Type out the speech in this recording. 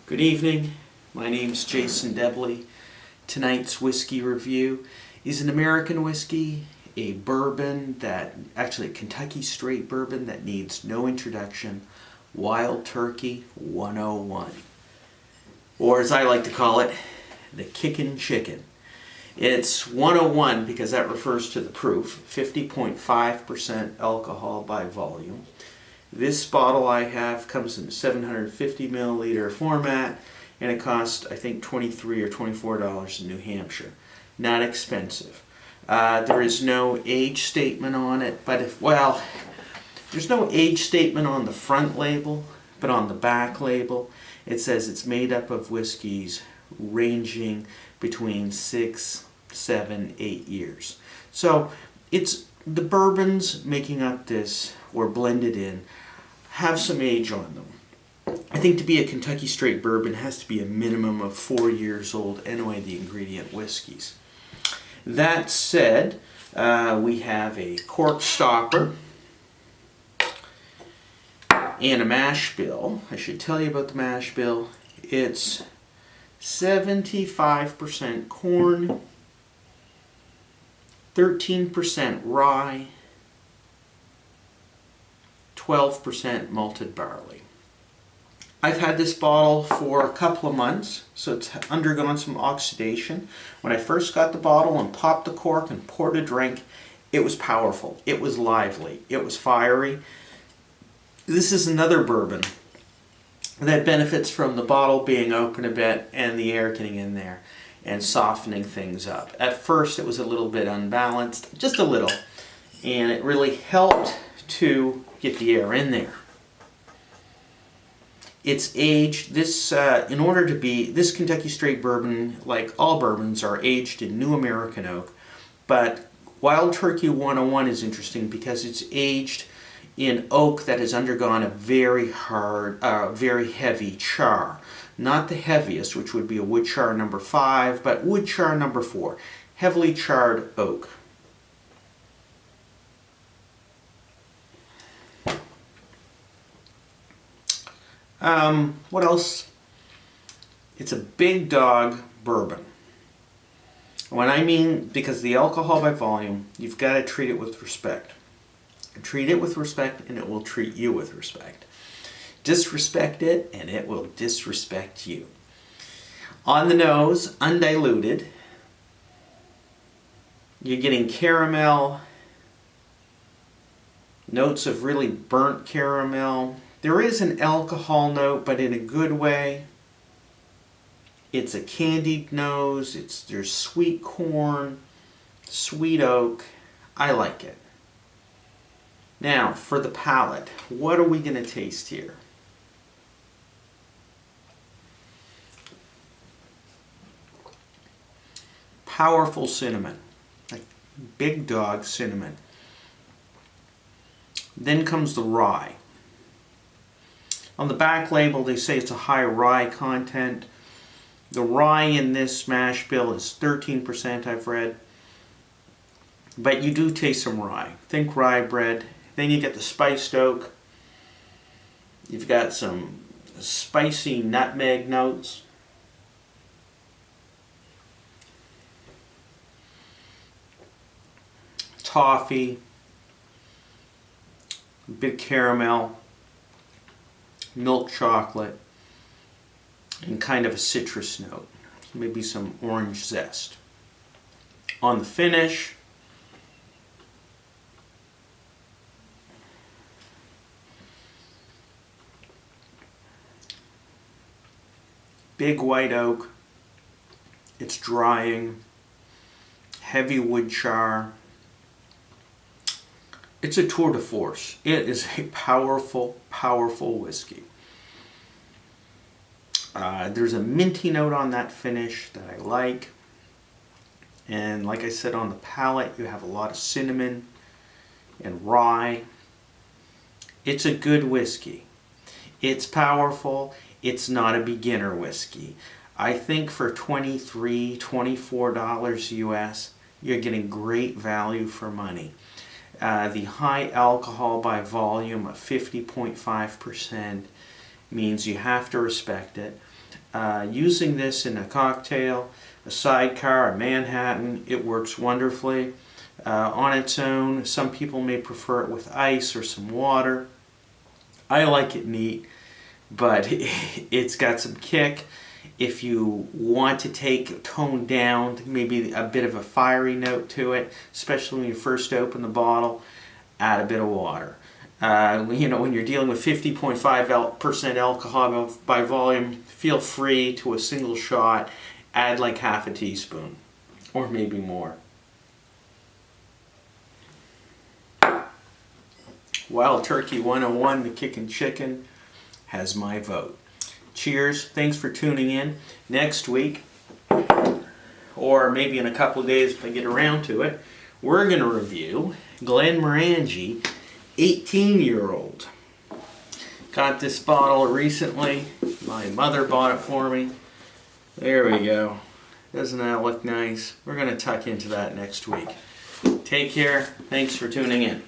Good evening, my name's Jason Debley. Tonight's whiskey review is an American whiskey, a bourbon actually a Kentucky Straight Bourbon that needs no introduction, Wild Turkey 101. Or as I like to call it, the Kickin' Chicken. It's 101 because that refers to the proof, 50.5% alcohol by volume. This bottle I have comes in a 750 milliliter format, and it costs, I think, $23 or $24 in New Hampshire. Not expensive. There is no age statement on it, but there's no age statement on the front label, but on the back label it says it's made up of whiskeys ranging between 6, 7, 8 years. So it's the bourbons making up this, or blended in, have some age on them. I think to be a Kentucky Straight Bourbon has to be a minimum of 4 years old anyway, the ingredient whiskeys. That said, we have a cork stopper and a mash bill. I should tell you about the mash bill. It's 75% corn, 13% rye, 12% malted barley. I've had this bottle for a couple of months, so it's undergone some oxidation. When I first got the bottle and popped the cork and poured a drink, it was powerful, it was lively, it was fiery. This is another bourbon that benefits from the bottle being open a bit and the air getting in there and softening things up. At first it was a little bit unbalanced, just a little, and it really helped to get the air in there. It's aged, this Kentucky Straight Bourbon, like all bourbons, are aged in new American oak, but Wild Turkey 101 is interesting because it's aged in oak that has undergone a very heavy char. Not the heaviest, which would be a wood char number 5, but wood char number 4. Heavily charred oak. What else? It's a big dog bourbon. When I mean, because the alcohol by volume, you've got to treat it with respect. Treat it with respect and it will treat you with respect. Disrespect it and it will disrespect you. On the nose, undiluted. You're getting caramel, notes of really burnt caramel. There is an alcohol note, but in a good way. It's a candied nose. There's sweet corn, sweet oak. I like it. Now, for the palate, what are we going to taste here? Powerful cinnamon, like big dog cinnamon. Then comes the rye. On the back label they say it's a high rye content. The rye in this mash bill is 13%, I've read. But you do taste some rye. Think rye bread. Then you get the spiced oak. You've got some spicy nutmeg notes. Toffee. A bit caramel. Milk chocolate. And kind of a citrus note. Maybe some orange zest. On the finish, big white oak, it's drying, heavy wood char. It's a tour de force. It is a powerful, powerful whiskey. There's a minty note on that finish that I like. And like I said, on the palate, you have a lot of cinnamon and rye. It's a good whiskey. It's powerful. It's not a beginner whiskey. I think for $23, $24 US, you're getting great value for money. The high alcohol by volume of 50.5% means you have to respect it. Using this in a cocktail, a sidecar, a Manhattan, it works wonderfully. On its own, some people may prefer it with ice or some water. I like it neat, but it's got some kick. If you want to tone down, maybe a bit of a fiery note to it, especially when you first open the bottle, add a bit of water. When you're dealing with 50.5% alcohol by volume, feel free to a single shot, add like half a teaspoon, or maybe more. Wild Turkey 101, the Kickin' Chicken, has my vote. Cheers. Thanks for tuning in. Next week, or maybe in a couple of days if I get around to it, we're going to review Glenmorangie 18-year-old. Got this bottle recently. My mother bought it for me. There we go. Doesn't that look nice? We're going to tuck into that next week. Take care. Thanks for tuning in.